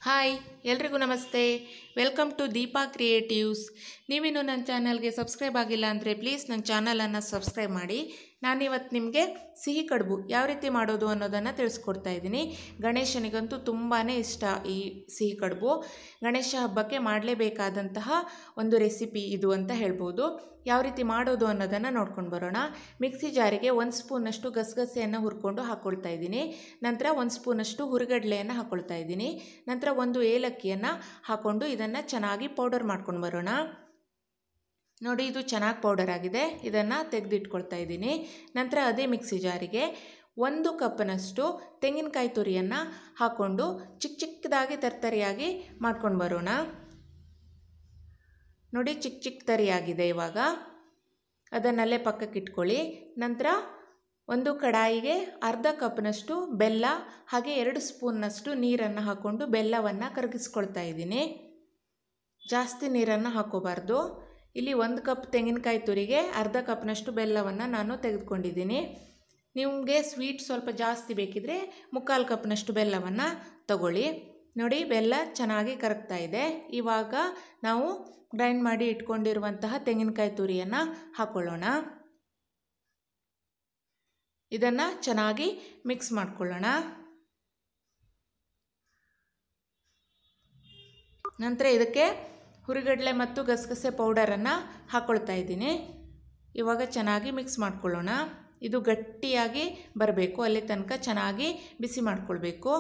Hi ಎಲ್ರಿಗೂ ನಮಸ್ತೆ. Welcome to Deepa Creatives. ನೀವಿನ್ನೂ ನನ್ನ ಚಾನಲ್ಗೆ ಸಬ್ಸ್ಕ್ರೈಬ್ ಆಗಿಲ್ಲ ಅಂದರೆ ಪ್ಲೀಸ್ ನನ್ನ ಚಾನಲನ್ನು ಸಬ್ಸ್ಕ್ರೈಬ್ ಮಾಡಿ. ನಾನಿವತ್ತು ನಿಮಗೆ ಸಿಹಿ ಕಡುಬು ಯಾವ ರೀತಿ ಮಾಡೋದು ಅನ್ನೋದನ್ನು ತಿಳಿಸ್ಕೊಡ್ತಾ ಇದ್ದೀನಿ. ಗಣೇಶನಿಗಂತೂ ತುಂಬಾ ಇಷ್ಟ ಈ ಸಿಹಿ ಕಡುಬು. ಗಣೇಶ ಹಬ್ಬಕ್ಕೆ ಮಾಡಲೇಬೇಕಾದಂತಹ ಒಂದು ರೆಸಿಪಿ ಇದು ಅಂತ ಹೇಳ್ಬೋದು. ಯಾವ ರೀತಿ ಮಾಡೋದು ಅನ್ನೋದನ್ನು ನೋಡ್ಕೊಂಡು ಬರೋಣ. ಮಿಕ್ಸಿ ಜಾರಿಗೆ 1 ಸ್ಪೂನಷ್ಟು ಗಸಗಸೆಯನ್ನು ಹುರ್ಕೊಂಡು ಹಾಕ್ಕೊಳ್ತಾ ಇದ್ದೀನಿ. ನಂತರ 1 ಸ್ಪೂನಷ್ಟು ಹುರಿಗಡಲೆಯನ್ನು ಹಾಕ್ಕೊಳ್ತಾ ಇದ್ದೀನಿ. ನಂತರ 1 ಏಲಕ್ಕಿಯನ್ನು ಹಾಕ್ಕೊಂಡು ಇದನ್ನು ಚೆನ್ನಾಗಿ ಪೌಡರ್ ಮಾಡ್ಕೊಂಡು ಬರೋಣ. ನೋಡಿ, ಇದು ಚೆನ್ನಾಗಿ ಪೌಡರ್ ಆಗಿದೆ. ಇದನ್ನು ತೆಗೆದಿಟ್ಕೊಳ್ತಾ ಇದ್ದೀನಿ. ನಂತರ ಅದೇ ಮಿಕ್ಸಿ ಜಾರಿಗೆ 1 ಕಪ್ನಷ್ಟು ತೆಂಗಿನಕಾಯಿ ತುರಿಯನ್ನು ಹಾಕ್ಕೊಂಡು ಚಿಕ್ಕದಾಗಿ ತರ್ತರಿಯಾಗಿ ಮಾಡ್ಕೊಂಡು ಬರೋಣ. ನೋಡಿ, ಚಿಕ್ಕ ತರಿಯಾಗಿದೆ. ಇವಾಗ ಅದನ್ನಲ್ಲೇ ಪಕ್ಕಕ್ಕೆ ಇಟ್ಕೊಳ್ಳಿ. ನಂತರ 1 ಕಡಾಯಿಗೆ ಅರ್ಧ ಕಪ್ನಷ್ಟು ಬೆಲ್ಲ ಹಾಗೆ 2 ಸ್ಪೂನ್ನಷ್ಟು ನೀರನ್ನು ಹಾಕ್ಕೊಂಡು ಬೆಲ್ಲವನ್ನು ಕರಗಿಸ್ಕೊಳ್ತಾ ಇದ್ದೀನಿ. ಜಾಸ್ತಿ ನೀರನ್ನು ಹಾಕೋಬಾರ್ದು. ಇಲ್ಲಿ 1 ಕಪ್ ತೆಂಗಿನಕಾಯಿ ತುರಿಗೆ ಅರ್ಧ ಕಪ್ನಷ್ಟು ಬೆಲ್ಲವನ್ನು ನಾನು ತೆಗೆದುಕೊಂಡಿದ್ದೀನಿ. ನಿಮಗೆ ಸ್ವೀಟ್ ಸ್ವಲ್ಪ ಜಾಸ್ತಿ ಬೇಕಿದ್ರೆ 3/4 ಕಪ್ನಷ್ಟು ಬೆಲ್ಲವನ್ನು ತಗೊಳ್ಳಿ. ನೋಡಿ, ಬೆಲ್ಲ ಚೆನ್ನಾಗಿ ಕರಗ್ತಾ ಇದೆ. ಇವಾಗ ನಾವು ಗ್ರೈಂಡ್ ಮಾಡಿ ಇಟ್ಕೊಂಡಿರುವಂತಹ ತೆಂಗಿನಕಾಯಿ ತುರಿಯನ್ನು ಹಾಕ್ಕೊಳ್ಳೋಣ. ಇದನ್ನು ಚೆನ್ನಾಗಿ ಮಿಕ್ಸ್ ಮಾಡ್ಕೊಳ್ಳೋಣ. ನಂತರ ಇದಕ್ಕೆ ಹುರಿಗಡಲೆ ಮತ್ತು ಗಸಗಸೆ ಪೌಡರನ್ನು ಹಾಕ್ಕೊಳ್ತಾ ಇದ್ದೀನಿ. ಇವಾಗ ಚೆನ್ನಾಗಿ ಮಿಕ್ಸ್ ಮಾಡ್ಕೊಳ್ಳೋಣ. ಇದು ಗಟ್ಟಿಯಾಗಿ ಬರಬೇಕು, ಅಲ್ಲಿ ತನಕ ಚೆನ್ನಾಗಿ ಬಿಸಿ ಮಾಡ್ಕೊಳ್ಬೇಕು.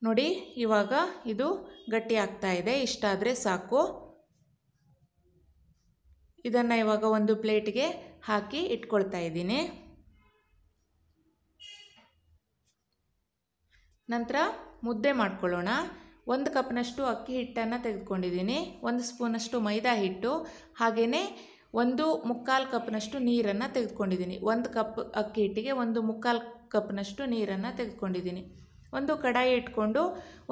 ನೋಡಿ, ಇವಾಗ ಇದು ಗಟ್ಟಿ ಆಗ್ತಾ ಇದೆ. ಇಷ್ಟಾದರೆ ಸಾಕು. ಇದನ್ನು ಇವಾಗ ಒಂದು ಪ್ಲೇಟ್ಗೆ ಹಾಕಿ ಇಟ್ಕೊಳ್ತಾ ಇದ್ದೀನಿ. ನಂತರ ಮುದ್ದೆ ಮಾಡ್ಕೊಳ್ಳೋಣ. 1 ಕಪ್ನಷ್ಟು ಅಕ್ಕಿ ಹಿಟ್ಟನ್ನು ತೆಗೆದುಕೊಂಡಿದ್ದೀನಿ. 1 ಸ್ಪೂನಷ್ಟು ಮೈದಾ ಹಿಟ್ಟು ಹಾಗೆಯೇ 1/4 ಕಪ್ನಷ್ಟು ನೀರನ್ನು ತೆಗೆದುಕೊಂಡಿದ್ದೀನಿ. 1 ಕಪ್ ಅಕ್ಕಿ ಹಿಟ್ಟಿಗೆ 1/4 ಕಪ್ನಷ್ಟು ನೀರನ್ನು ತೆಗೆದುಕೊಂಡಿದ್ದೀನಿ. ಒಂದು ಕಡಾಯಿ ಇಟ್ಕೊಂಡು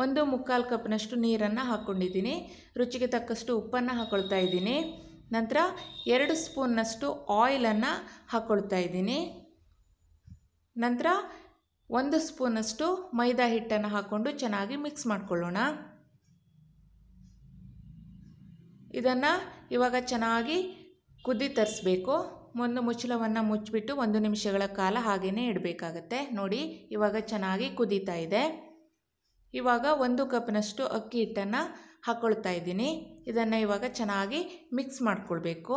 1/4 ಕಪ್ನಷ್ಟು ನೀರನ್ನು ಹಾಕ್ಕೊಂಡಿದ್ದೀನಿ. ರುಚಿಗೆ ತಕ್ಕಷ್ಟು ಉಪ್ಪನ್ನು ಹಾಕ್ಕೊಳ್ತಾ ಇದ್ದೀನಿ. ನಂತರ 2 ಸ್ಪೂನ್ನಷ್ಟು ಆಯಿಲನ್ನು ಹಾಕ್ಕೊಳ್ತಾ ಇದ್ದೀನಿ. ನಂತರ 1 ಸ್ಪೂನಷ್ಟು ಮೈದಾ ಹಿಟ್ಟನ್ನು ಹಾಕ್ಕೊಂಡು ಚೆನ್ನಾಗಿ ಮಿಕ್ಸ್ ಮಾಡ್ಕೊಳ್ಳೋಣ. ಇದನ್ನು ಇವಾಗ ಚೆನ್ನಾಗಿ ಕುದಿ ತರಿಸ್ಬೇಕು. ಒಂದು ಮುಚ್ಚಳವನ್ನು ಮುಚ್ಚಿಬಿಟ್ಟು 1 ನಿಮಿಷಗಳ ಕಾಲ ಹಾಗೆಯೇ ಇಡಬೇಕಾಗತ್ತೆ. ನೋಡಿ, ಇವಾಗ ಚೆನ್ನಾಗಿ ಕುದೀತಾ ಇದೆ. ಇವಾಗ 1 ಕಪ್ನಷ್ಟು ಅಕ್ಕಿ ಹಿಟ್ಟನ್ನು ಹಾಕ್ಕೊಳ್ತಾ ಇದ್ದೀನಿ. ಇದನ್ನು ಇವಾಗ ಚೆನ್ನಾಗಿ ಮಿಕ್ಸ್ ಮಾಡ್ಕೊಳ್ಬೇಕು.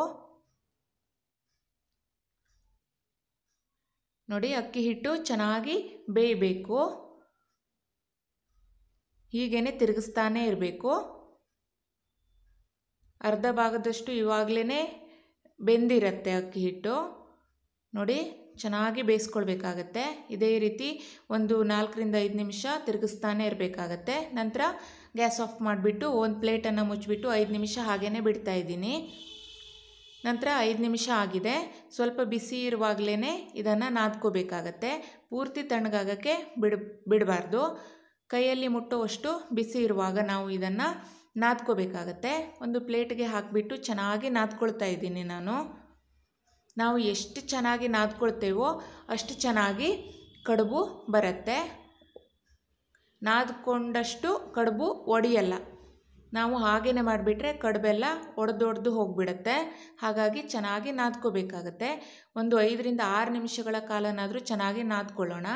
ನೋಡಿ, ಅಕ್ಕಿ ಹಿಟ್ಟು ಚೆನ್ನಾಗಿ ಬೇಯಬೇಕು. ಹೀಗೇ ತಿರುಗಿಸ್ತಾನೇ ಇರಬೇಕು. ಅರ್ಧ ಭಾಗದಷ್ಟು ಇವಾಗಲೇ ಬೆಂದಿರುತ್ತೆ ಅಕ್ಕಿ ಹಿಟ್ಟು. ನೋಡಿ, ಚೆನ್ನಾಗಿ ಬೇಯಿಸ್ಕೊಳ್ಬೇಕಾಗತ್ತೆ. ಇದೇ ರೀತಿ ಒಂದು 4ರಿಂದ 5 ನಿಮಿಷ ತಿರುಗಿಸ್ತಾನೆ ಇರಬೇಕಾಗತ್ತೆ. ನಂತರ ಗ್ಯಾಸ್ ಆಫ್ ಮಾಡಿಬಿಟ್ಟು ಒಂದು ಪ್ಲೇಟನ್ನು ಮುಚ್ಚಿಬಿಟ್ಟು 5 ನಿಮಿಷ ಹಾಗೇ ಬಿಡ್ತಾ ಇದ್ದೀನಿ. ನಂತರ 5 ನಿಮಿಷ ಆಗಿದೆ. ಸ್ವಲ್ಪ ಬಿಸಿ ಇರುವಾಗಲೇ ಇದನ್ನು ನಾದ್ಕೋಬೇಕಾಗತ್ತೆ. ಪೂರ್ತಿ ತಣ್ಣಗಾಗಕ್ಕೆ ಬಿಡಬಾರ್ದು. ಕೈಯಲ್ಲಿ ಮುಟ್ಟುವಷ್ಟು ಬಿಸಿ ಇರುವಾಗ ನಾವು ಇದನ್ನು ನಾದ್ಕೋಬೇಕಾಗತ್ತೆ. ಒಂದು ಪ್ಲೇಟ್ಗೆ ಹಾಕಿಬಿಟ್ಟು ಚೆನ್ನಾಗಿ ನಾದ್ಕೊಳ್ತಾ ಇದ್ದೀನಿ ನಾನು. ನಾವು ಎಷ್ಟು ಚೆನ್ನಾಗಿ ನಾದ್ಕೊಳ್ತೇವೋ ಅಷ್ಟು ಚೆನ್ನಾಗಿ ಕಡುಬು ಬರುತ್ತೆ. ನಾದ್ಕೊಂಡಷ್ಟು ಕಡುಬು ಒಡೆಯಲ್ಲ. ನಾವು ಹಾಗೇ ಮಾಡಿಬಿಟ್ರೆ ಕಡುಬೆಲ್ಲ ಒಡೆದೊಡೆದು ಹೋಗಿಬಿಡುತ್ತೆ. ಹಾಗಾಗಿ ಚೆನ್ನಾಗಿ ನಾದ್ಕೋಬೇಕಾಗತ್ತೆ. ಒಂದು 5ರಿಂದ 6 ನಿಮಿಷಗಳ ಕಾಲನಾದರೂ ಚೆನ್ನಾಗಿ ನಾದ್ಕೊಳ್ಳೋಣ.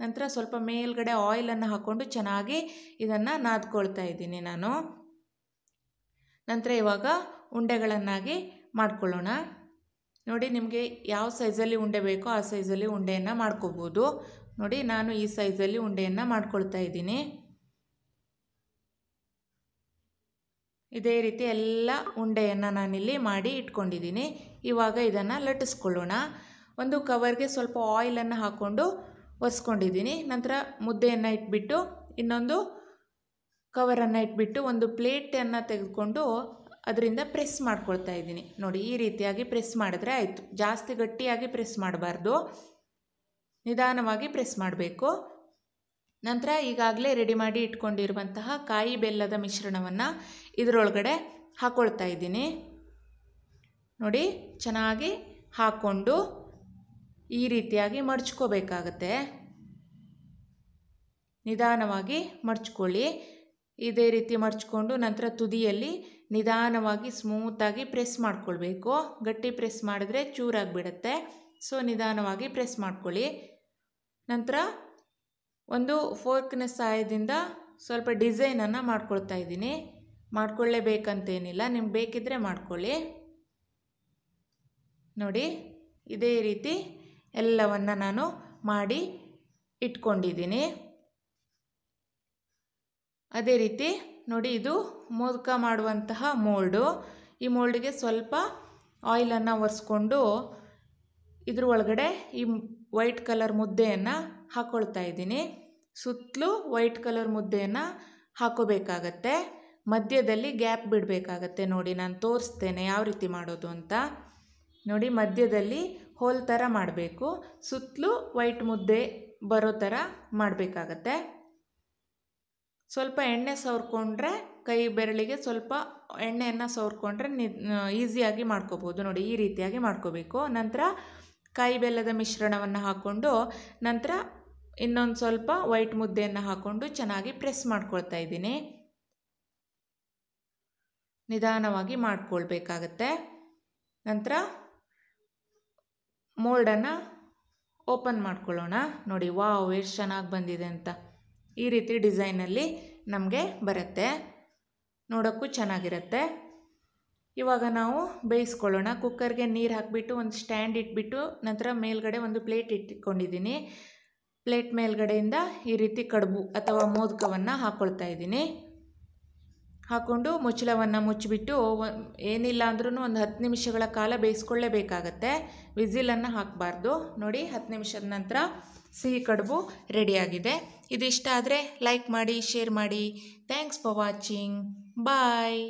ನಂತರ ಸ್ವಲ್ಪ ಮೇಲ್ಗಡೆ ಆಯಿಲನ್ನು ಹಾಕ್ಕೊಂಡು ಚೆನ್ನಾಗಿ ಇದನ್ನು ನಾದ್ಕೊಳ್ತಾ ಇದ್ದೀನಿ ನಾನು. ನಂತರ ಇವಾಗ ಉಂಡೆಗಳನ್ನಾಗಿ ಮಾಡ್ಕೊಳ್ಳೋಣ. ನೋಡಿ, ನಿಮಗೆ ಯಾವ ಸೈಜಲ್ಲಿ ಉಂಡೆ ಬೇಕೋ ಆ ಸೈಜಲ್ಲಿ ಉಂಡೆಯನ್ನು ಮಾಡ್ಕೋಬೋದು. ನೋಡಿ, ನಾನು ಈ ಸೈಜಲ್ಲಿ ಉಂಡೆಯನ್ನು ಮಾಡ್ಕೊಳ್ತಾ ಇದ್ದೀನಿ. ಇದೇ ರೀತಿ ಎಲ್ಲ ಉಂಡೆಯನ್ನು ನಾನಿಲ್ಲಿ ಮಾಡಿ ಇಟ್ಕೊಂಡಿದ್ದೀನಿ. ಇವಾಗ ಇದನ್ನು ಲಟ್ಟಿಸ್ಕೊಳ್ಳೋಣ. ಒಂದು ಕವರ್ಗೆ ಸ್ವಲ್ಪ ಆಯಿಲನ್ನು ಹಾಕ್ಕೊಂಡು ಒರೆಸ್ಕೊಂಡಿದ್ದೀನಿ. ನಂತರ ಮುದ್ದೆಯನ್ನು ಇಟ್ಬಿಟ್ಟು ಇನ್ನೊಂದು ಕವರನ್ನು ಇಟ್ಬಿಟ್ಟು ಒಂದು ಪ್ಲೇಟನ್ನು ತೆಗೆದುಕೊಂಡು ಅದರಿಂದ ಪ್ರೆಸ್ ಮಾಡ್ಕೊಳ್ತಾ ಇದ್ದೀನಿ. ನೋಡಿ, ಈ ರೀತಿಯಾಗಿ ಪ್ರೆಸ್ ಮಾಡಿದ್ರೆ ಆಯಿತು. ಜಾಸ್ತಿ ಗಟ್ಟಿಯಾಗಿ ಪ್ರೆಸ್ ಮಾಡಬಾರ್ದು, ನಿಧಾನವಾಗಿ ಪ್ರೆಸ್ ಮಾಡಬೇಕು. ನಂತರ ಈಗಾಗಲೇ ರೆಡಿ ಮಾಡಿ ಇಟ್ಕೊಂಡಿರುವಂತಹ ಕಾಯಿ ಬೆಲ್ಲದ ಮಿಶ್ರಣವನ್ನು ಇದರೊಳಗಡೆ ಹಾಕ್ಕೊಳ್ತಾ ಇದ್ದೀನಿ. ನೋಡಿ, ಚೆನ್ನಾಗಿ ಹಾಕ್ಕೊಂಡು ಈ ರೀತಿಯಾಗಿ ಮಡಚ್ಕೋಬೇಕಾಗತ್ತೆ. ನಿಧಾನವಾಗಿ ಮಡಚ್ಕೊಳ್ಳಿ. ಇದೇ ರೀತಿ ಮಡ್ಚ್ಕೊಂಡು ನಂತರ ತುದಿಯಲ್ಲಿ ನಿಧಾನವಾಗಿ ಸ್ಮೂತಾಗಿ ಪ್ರೆಸ್ ಮಾಡ್ಕೊಳ್ಬೇಕು. ಗಟ್ಟಿ ಪ್ರೆಸ್ ಮಾಡಿದ್ರೆ ಚೂರಾಗಿಬಿಡುತ್ತೆ. ಸೊ ನಿಧಾನವಾಗಿ ಪ್ರೆಸ್ ಮಾಡ್ಕೊಳ್ಳಿ. ನಂತರ ಒಂದು ಫೋರ್ಕ್ನ ಸಹಾಯದಿಂದ ಸ್ವಲ್ಪ ಡಿಸೈನನ್ನು ಮಾಡ್ಕೊಳ್ತಾ ಇದ್ದೀನಿ. ಮಾಡ್ಕೊಳ್ಳೇಬೇಕಂತೇನಿಲ್ಲ, ನಿಮ್ಗೆ ಬೇಕಿದ್ದರೆ ಮಾಡ್ಕೊಳ್ಳಿ. ನೋಡಿ ಇದೇ ರೀತಿ ಎಲ್ಲವನ್ನು ನಾನು ಮಾಡಿ ಇಟ್ಕೊಂಡಿದ್ದೀನಿ. ಅದೇ ರೀತಿ ನೋಡಿ, ಇದು ಮೋದಕ ಮಾಡುವಂತಹ ಮೋಲ್ಡು. ಈ ಮೋಲ್ಡಿಗೆ ಸ್ವಲ್ಪ ಆಯಿಲನ್ನು ಒರೆಸ್ಕೊಂಡು ಇದ್ರ ಒಳಗಡೆ ಈ ವೈಟ್ ಕಲರ್ ಮುದ್ದೆಯನ್ನು ಹಾಕ್ಕೊಳ್ತಾ ಇದ್ದೀನಿ. ಸುತ್ತಲೂ ವೈಟ್ ಕಲರ್ ಮುದ್ದೆಯನ್ನು ಹಾಕೋಬೇಕಾಗತ್ತೆ. ಮಧ್ಯದಲ್ಲಿ ಗ್ಯಾಪ್ ಬಿಡಬೇಕಾಗತ್ತೆ. ನೋಡಿ ನಾನು ತೋರಿಸ್ತೇನೆ ಯಾವ ರೀತಿ ಮಾಡೋದು ಅಂತ. ನೋಡಿ ಮಧ್ಯದಲ್ಲಿ ಹೋಲ್ ಥರ ಮಾಡಬೇಕು. ಸುತ್ತಲೂ ವೈಟ್ ಮುದ್ದೆ ಬರೋ ಥರ ಮಾಡಬೇಕಾಗತ್ತೆ. ಸ್ವಲ್ಪ ಎಣ್ಣೆ ಸವರ್ಕೊಂಡ್ರೆ, ಕೈ ಬೆರಳಿಗೆ ಸ್ವಲ್ಪ ಎಣ್ಣೆಯನ್ನು ಸವರ್ಕೊಂಡ್ರೆ ಈಸಿಯಾಗಿ ಮಾಡ್ಕೋಬೋದು. ನೋಡಿ ಈ ರೀತಿಯಾಗಿ ಮಾಡ್ಕೋಬೇಕು. ನಂತರ ಕಾಯಿ ಬೆಲ್ಲದ ಮಿಶ್ರಣವನ್ನು ಹಾಕ್ಕೊಂಡು ನಂತರ ಇನ್ನೊಂದು ಸ್ವಲ್ಪ ವೈಟ್ ಮುದ್ದೆಯನ್ನು ಹಾಕ್ಕೊಂಡು ಚೆನ್ನಾಗಿ ಪ್ರೆಸ್ ಮಾಡ್ಕೊಳ್ತಾ ಇದ್ದೀನಿ. ನಿಧಾನವಾಗಿ ಮಾಡ್ಕೊಳ್ಬೇಕಾಗತ್ತೆ. ನಂತರ ಮೋಲ್ಡನ್ನು ಓಪನ್ ಮಾಡ್ಕೊಳ್ಳೋಣ. ನೋಡಿ ವಾವ್ ಎಷ್ಟು ಚೆನ್ನಾಗಿ ಬಂದಿದೆ ಅಂತ. ಈ ರೀತಿ ಡಿಸೈನಲ್ಲಿ ನಮಗೆ ಬರುತ್ತೆ, ನೋಡೋಕ್ಕೂ ಚೆನ್ನಾಗಿರುತ್ತೆ. ಇವಾಗ ನಾವು ಬೇಯಿಸ್ಕೊಳ್ಳೋಣ. ಕುಕ್ಕರ್ಗೆ ನೀರು ಹಾಕಿಬಿಟ್ಟು ಒಂದು ಸ್ಟ್ಯಾಂಡ್ ಇಟ್ಬಿಟ್ಟು ನಂತರ ಮೇಲ್ಗಡೆ ಒಂದು ಪ್ಲೇಟ್ ಇಟ್ಕೊಂಡಿದ್ದೀನಿ. ಪ್ಲೇಟ್ ಮೇಲ್ಗಡೆಯಿಂದ ಈ ರೀತಿ ಕಡುಬು ಅಥವಾ ಮೋದಕವನ್ನು ಹಾಕ್ಕೊಳ್ತಾ ಇದ್ದೀನಿ. ಹಾಕ್ಕೊಂಡು ಮುಚ್ಚಳವನ್ನು ಮುಚ್ಚಿಬಿಟ್ಟು ಏನಿಲ್ಲ ಅಂದ್ರೂ ಒಂದು 10 ನಿಮಿಷಗಳ ಕಾಲ ಬೇಯಿಸ್ಕೊಳ್ಳೇಬೇಕಾಗತ್ತೆ. ವಿಸಿಲನ್ನು ಹಾಕಬಾರ್ದು. ನೋಡಿ 10 ನಿಮಿಷದ ನಂತರ ಸಿಹಿ ಕಡುಬು ರೆಡಿಯಾಗಿದೆ. ಇದು ಇಷ್ಟ ಆದರೆ ಲೈಕ್ ಮಾಡಿ, ಶೇರ್ ಮಾಡಿ. Thanks for watching. ಬಾಯ್.